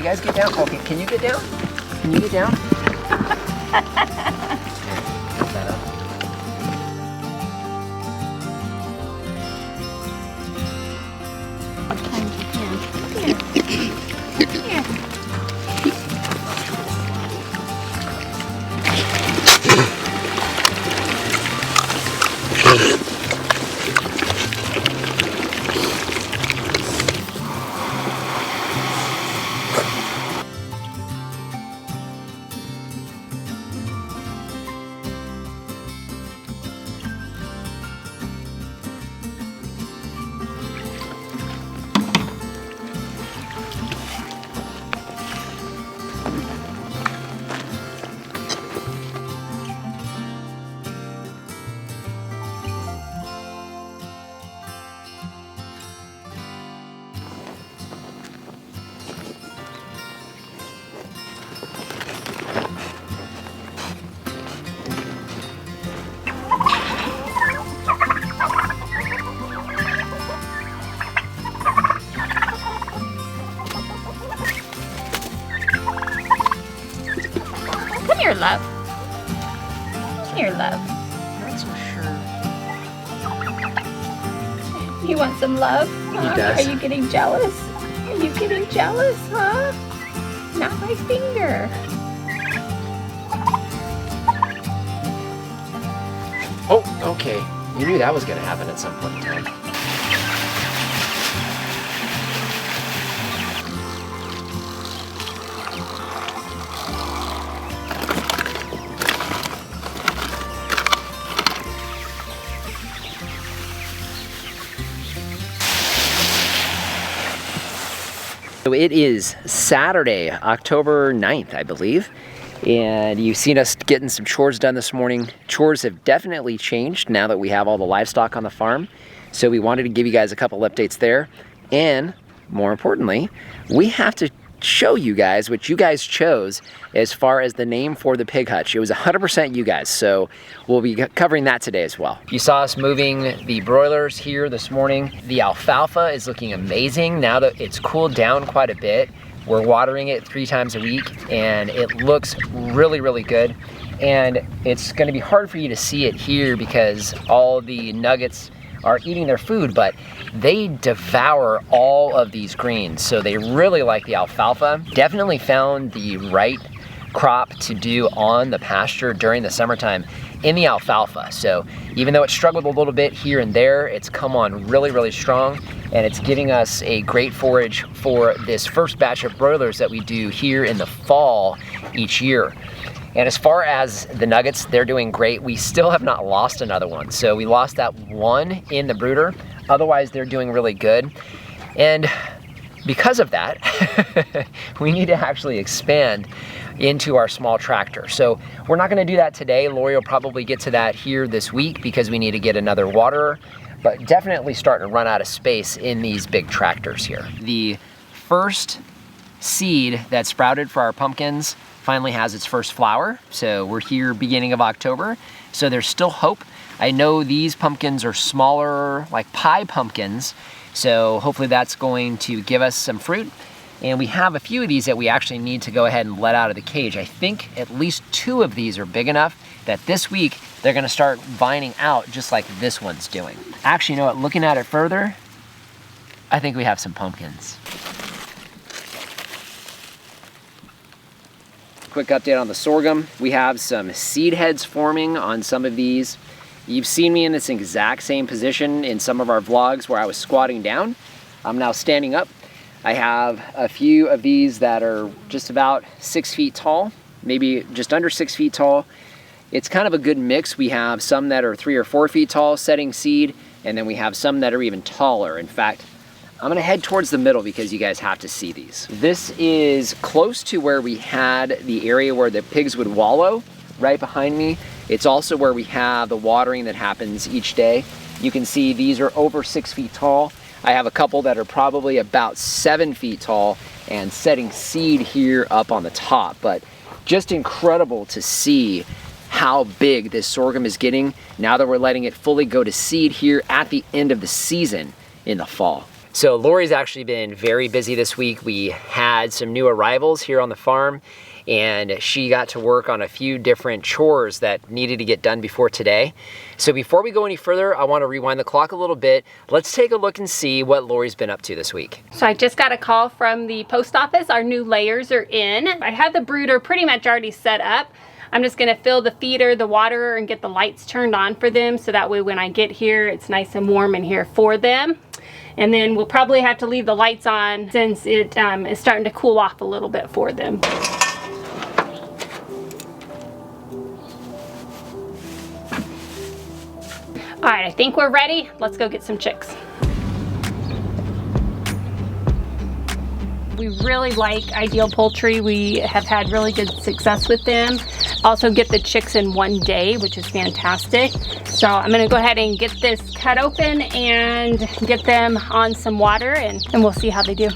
guys get down? Okay, can you get down? Can you get down? Put that up. Come here, love. Come here, love. Not so sure. You want some love? Huh? does. Are you getting jealous? Are you getting jealous, huh? Not my finger. Oh, okay. You knew that was gonna happen at some point in time. So it is Saturday, October 9th, I believe. And you've seen us getting some chores done this morning. Chores have definitely changed now that we have all the livestock on the farm. So we wanted to give you guys a couple updates there. And more importantly, we have to show you guys what you guys chose as far as the name for the pig hutch. It was 100% you guys, so we'll be covering that today as well. You saw us moving the broilers here this morning. The alfalfa is looking amazing now that it's cooled down quite a bit. We're watering it 3 times a week and it looks really, really good. And it's gonna be hard for you to see it here because all the nuggets are eating their food, but they devour all of these greens. So they really like the alfalfa. Definitely found the right crop to do on the pasture during the summertime in the alfalfa. So even though it struggled a little bit here and there, it's come on really, really strong, and it's giving us a great forage for this first batch of broilers that we do here in the fall each year. And as far as the nuggets, they're doing great. We still have not lost another one. So we lost that one in the brooder. Otherwise, they're doing really good. And because of that, we need to actually expand into our small tractor. So we're not gonna do that today. Lori will probably get to that here this week because we need to get another waterer, but definitely starting to run out of space in these big tractors here. The first seed that sprouted for our pumpkins finally has its first flower. So we're here beginning of October. So there's still hope. I know these pumpkins are smaller, like pie pumpkins. So hopefully that's going to give us some fruit. And we have a few of these that we actually need to go ahead and let out of the cage. I think at least 2 of these are big enough that this week they're gonna start vining out just like this one's doing. Actually, you know what, looking at it further, I think we have some pumpkins. Quick update on the sorghum. We have some seed heads forming on some of these. You've seen me in this exact same position in some of our vlogs where I was squatting down. I'm now standing up. I have a few of these that are just about 6 feet tall, maybe just under 6 feet tall. It's kind of a good mix. We have some that are 3 or 4 feet tall setting seed, and then we have some that are even taller. In fact, I'm gonna head towards the middle because you guys have to see these. This is close to where we had the area where the pigs would wallow, right behind me. It's also where we have the watering that happens each day. You can see these are over 6 feet tall. I have a couple that are probably about 7 feet tall and setting seed here up on the top, but just incredible to see how big this sorghum is getting now that we're letting it fully go to seed here at the end of the season in the fall. So Lori's actually been very busy this week. We had some new arrivals here on the farm, and she got to work on a few different chores that needed to get done before today. So before we go any further, I want to rewind the clock a little bit. Let's take a look and see what Lori's been up to this week. So I just got a call from the post office. Our new layers are in. I had the brooder pretty much already set up. I'm just gonna fill the feeder, the water, and get the lights turned on for them, so that way when I get here, it's nice and warm in here for them. And then we'll probably have to leave the lights on since it is starting to cool off a little bit for them. All right, I think we're ready. Let's go get some chicks. We really like Ideal Poultry. We have had really good success with them. Also get the chicks in one day, which is fantastic. So I'm gonna go ahead and get this cut open and get them on some water, and we'll see how they do.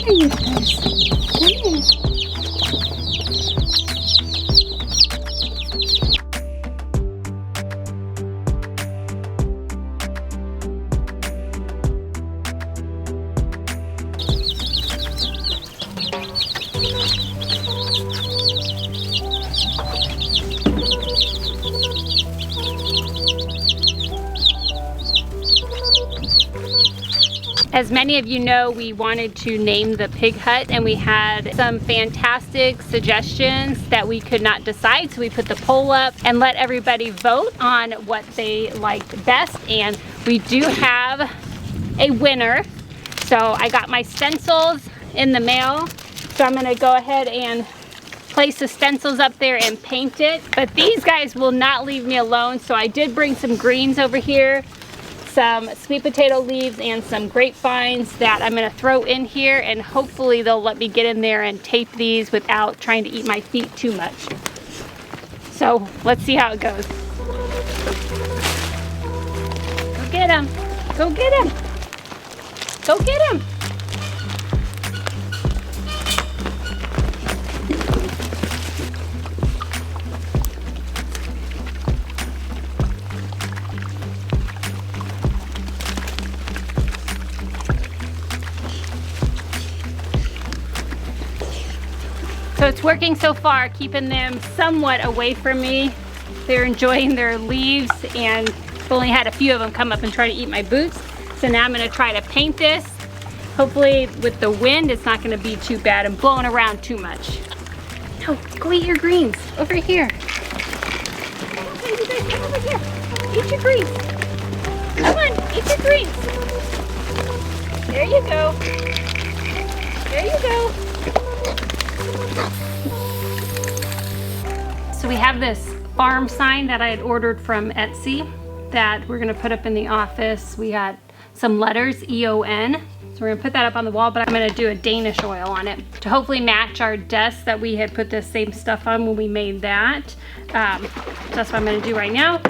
Hey, you guys. Come here. As many of you know, we wanted to name the pig hut, and we had some fantastic suggestions that we could not decide, so we put the poll up and let everybody vote on what they liked best, and we do have a winner. So I got my stencils in the mail, so I'm gonna go ahead and place the stencils up there and paint it. But these guys will not leave me alone, so I did bring some greens over here, some sweet potato leaves, and some grapevines that I'm gonna throw in here, and hopefully they'll let me get in there and tape these without trying to eat my feet too much. So let's see how it goes. Go get him. Go get him. Go get him. So it's working so far, keeping them somewhat away from me. They're enjoying their leaves, and I've only had a few of them come up and try to eat my boots. So now I'm gonna try to paint this. Hopefully with the wind, it's not gonna be too bad and blowing around too much. No, go eat your greens, over here. Hey, you guys, come over here. Eat your greens. Come on, eat your greens. There you go. There you go. So we have this farm sign that I had ordered from Etsy that we're gonna put up in the office. We got some letters, E-O-N. So we're gonna put that up on the wall, but I'm gonna do a Danish oil on it to hopefully match our desk that we had put the same stuff on when we made that. So that's what I'm gonna do right now.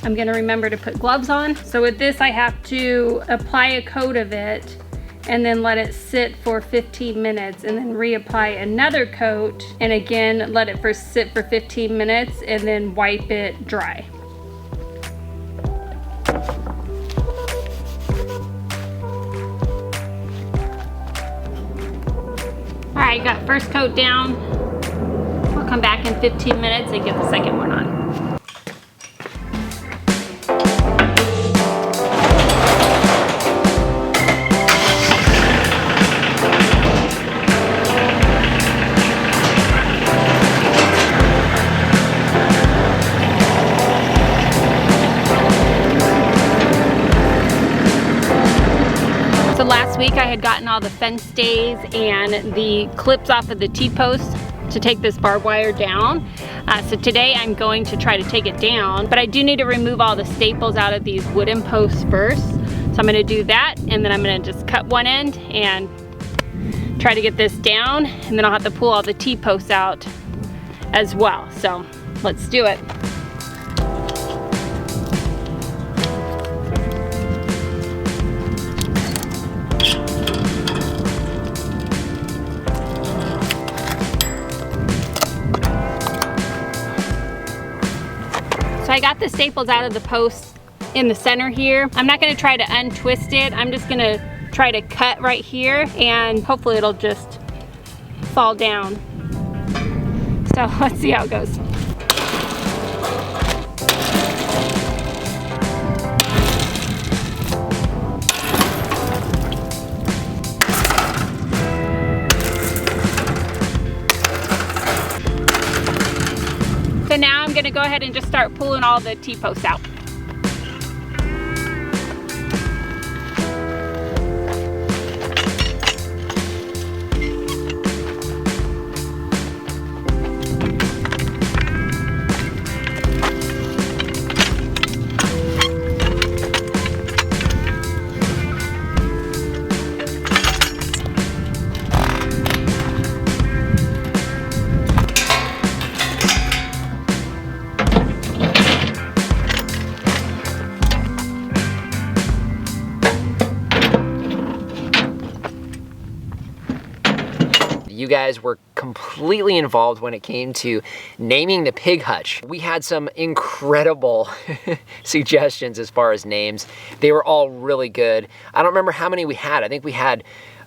I'm gonna remember to put gloves on. So with this, I have to apply a coat of it and then let it sit for 15 minutes and then reapply another coat, and again let it sit for 15 minutes and then wipe it dry. All right, got first coat down. I'll come back in 15 minutes and get the second one on. Last week I had gotten all the fence stays and the clips off of the T-posts to take this barbed wire down. So today I'm going to try to take it down, but I do need to remove all the staples out of these wooden posts first. So I'm gonna do that, and then I'm gonna just cut one end and try to get this down, and then I'll have to pull all the T-posts out as well. So let's do it. So I got the staples out of the posts in the center here. I'm not gonna try to untwist it. I'm just gonna try to cut right here and hopefully it'll just fall down. So let's see how it goes. So now I'm gonna go ahead and just start pulling all the T-posts out. You guys were completely involved when it came to naming the pig hutch. We had some incredible suggestions as far as names. They were all really good. I don't remember how many we had. I think we had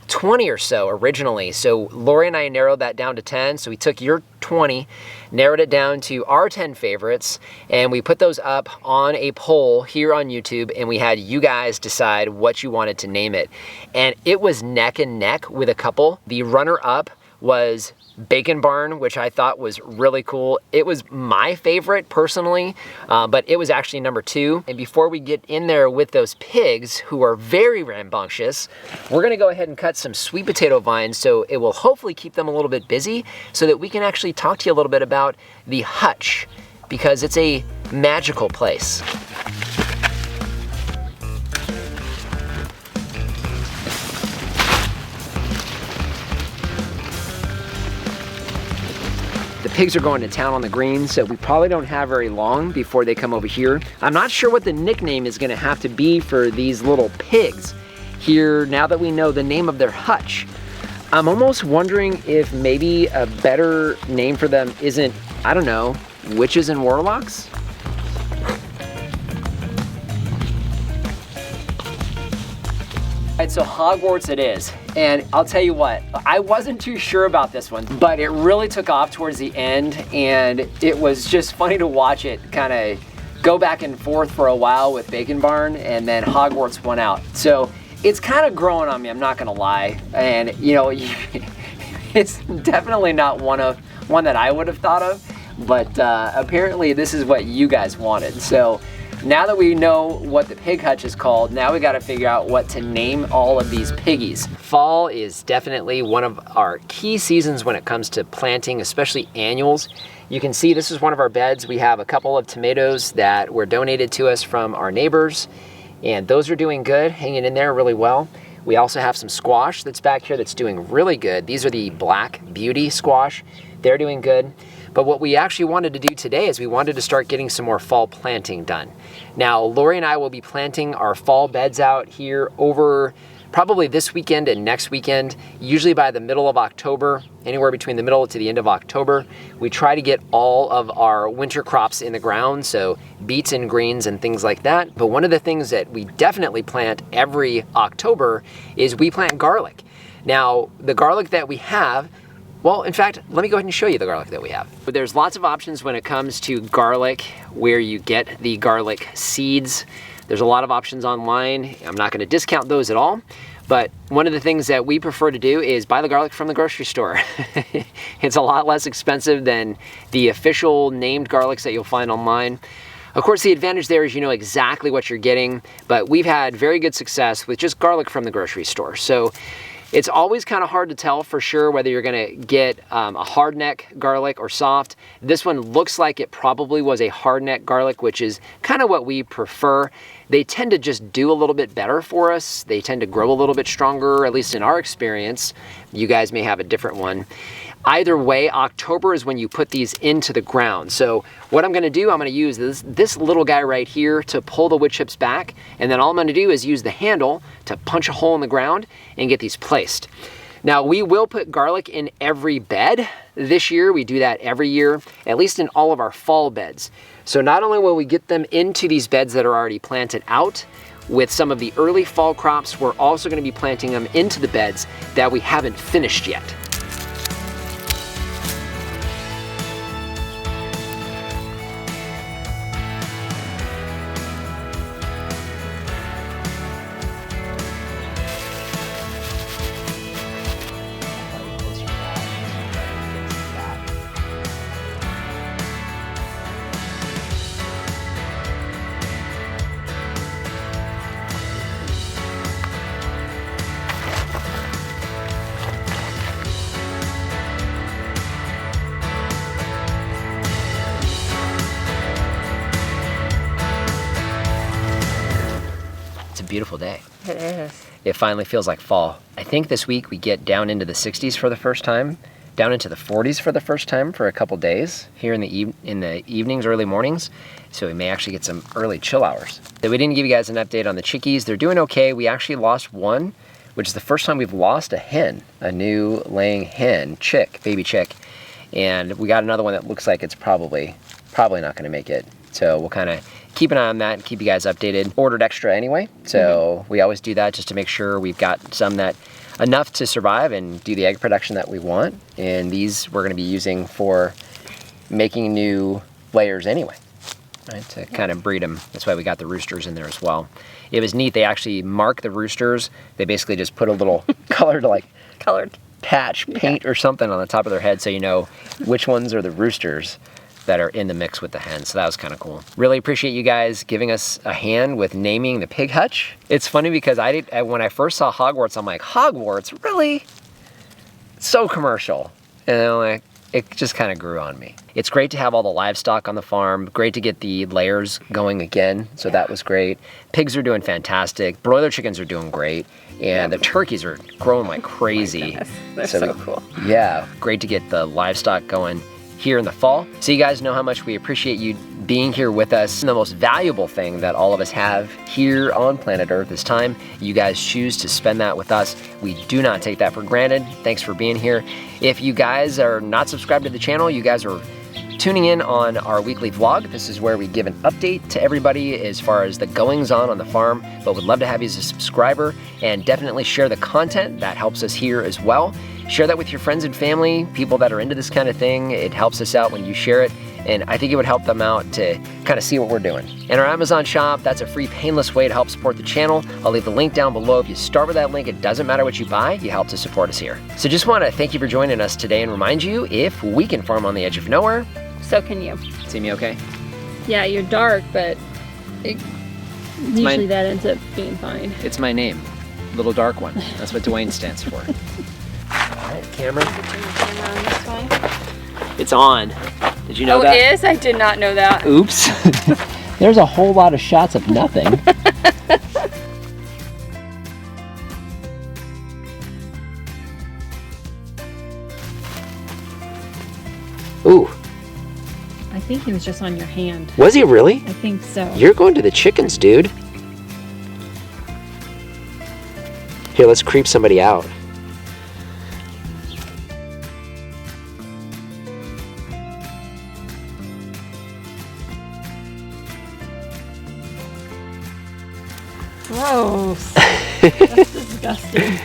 20 or so originally. So Lori and I narrowed that down to 10. So we took your 20, narrowed it down to our 10 favorites, and we put those up on a poll here on YouTube, and we had you guys decide what you wanted to name it. And it was neck and neck with a couple. The runner-up was Bacon Barn, which I thought was really cool. It was my favorite personally, but it was actually number 2. And before we get in there with those pigs who are very rambunctious, we're gonna go ahead and cut some sweet potato vines so it will hopefully keep them a little bit busy so that we can actually talk to you a little bit about the hutch, because it's a magical place. The pigs are going to town on the greens, so we probably don't have very long before they come over here. I'm not sure what the nickname is gonna have to be for these little pigs here now that we know the name of their hutch. I'm almost wondering if maybe a better name for them isn't, I don't know, witches and warlocks? All right, so Hogwarts it is. And I'll tell you what, I wasn't too sure about this one, but it really took off towards the end, and it was just funny to watch it kind of go back and forth for a while with Bacon Barn, and then Hogwarts won out. So it's kind of growing on me, I'm not gonna lie. And you know, it's definitely not one that I would have thought of, but apparently this is what you guys wanted. So now that we know what the pig hutch is called, now we gotta figure out what to name all of these piggies. Fall is definitely one of our key seasons when it comes to planting, especially annuals. You can see this is one of our beds. We have a couple of tomatoes that were donated to us from our neighbors, and those are doing good, hanging in there really well. We also have some squash that's back here that's doing really good. These are the Black Beauty squash. They're doing good. But what we actually wanted to do today is we wanted to start getting some more fall planting done. Now, Lori and I will be planting our fall beds out here over probably this weekend and next weekend, usually by the middle of October, anywhere between the middle to the end of October. We try to get all of our winter crops in the ground, so beets and greens and things like that. But one of the things that we definitely plant every October is we plant garlic. Now, the garlic that we have, well, in fact, let me go ahead and show you the garlic that we have. There's lots of options when it comes to garlic, where you get the garlic seeds. There's a lot of options online. I'm not gonna discount those at all, but one of the things that we prefer to do is buy the garlic from the grocery store. It's a lot less expensive than the official named garlics that you'll find online. Of course, the advantage there is you know exactly what you're getting, but we've had very good success with just garlic from the grocery store. So it's always kind of hard to tell for sure whether you're gonna get a hard neck garlic or soft. This one looks like it probably was a hard neck garlic, which is kind of what we prefer. They tend to just do a little bit better for us. They tend to grow a little bit stronger, at least in our experience. You guys may have a different one. Either way, October is when you put these into the ground. So what I'm gonna do, I'm gonna use this little guy right here to pull the wood chips back, and then all I'm gonna do is use the handle to punch a hole in the ground and get these placed. Now we will put garlic in every bed this year. We do that every year, at least in all of our fall beds. So not only will we get them into these beds that are already planted out, with some of the early fall crops, we're also going to be planting them into the beds that we haven't finished yet. Beautiful day. It is. It finally feels like fall. I think this week we get down into the 60s for the first time, down into the 40s for the first time for a couple days here in the evenings, early mornings. So we may actually get some early chill hours. So we didn't give you guys an update on the chickies. They're doing okay. We actually lost one, which is the first time we've lost a hen, a new laying hen, baby chick. And we got another one that looks like it's probably not going to make it. So we'll kind of keep an eye on that and keep you guys updated. Ordered extra anyway, so we always do that just to make sure we've got some that enough to survive and do the egg production that we want. And these we're going to be using for making new layers anyway, right? To kind of breed them. That's why we got the roosters in there as well. It was neat. They actually mark the roosters. They basically just put a little colored patch paint or something on the top of their head so you know which ones are the roosters that are in the mix with the hens. So that was kind of cool. Really appreciate you guys giving us a hand with naming the pig hutch. It's funny because when I first saw Hogwarts, I'm like, Hogwarts, really? So commercial. And I'm like, it just kind of grew on me. It's great to have all the livestock on the farm. Great to get the layers going again. So that was great. Pigs are doing fantastic. Broiler chickens are doing great. And the turkeys are growing like crazy. They're so cool. Yeah, great to get the livestock going here in the fall. So you guys know how much we appreciate you being here with us. The most valuable thing that all of us have here on planet Earth is time. You guys choose to spend that with us. We do not take that for granted. Thanks for being here. If you guys are not subscribed to the channel, you guys are tuning in on our weekly vlog. This is where we give an update to everybody as far as the goings on the farm, but would love to have you as a subscriber and definitely share the content. That helps us here as well. Share that with your friends and family, people that are into this kind of thing. It helps us out when you share it, and I think it would help them out to kind of see what we're doing. And our Amazon shop, that's a free, painless way to help support the channel. I'll leave the link down below. If you start with that link, it doesn't matter what you buy, you help to support us here. So just want to thank you for joining us today and remind you, if we can farm on the edge of nowhere, So can you. see me okay? Yeah, you're dark, but usually that ends up being fine. It's my name, Little Dark One. That's what Dwayne stands for. All right, camera. Turn the camera on this way. It's on. Did you know that? Oh, it is? I did not know that. Oops. There's a whole lot of shots of nothing. Ooh. I think he was just on your hand. Was he really? I think so. You're going to the chickens, dude. Here, let's creep somebody out. Gross. That's disgusting.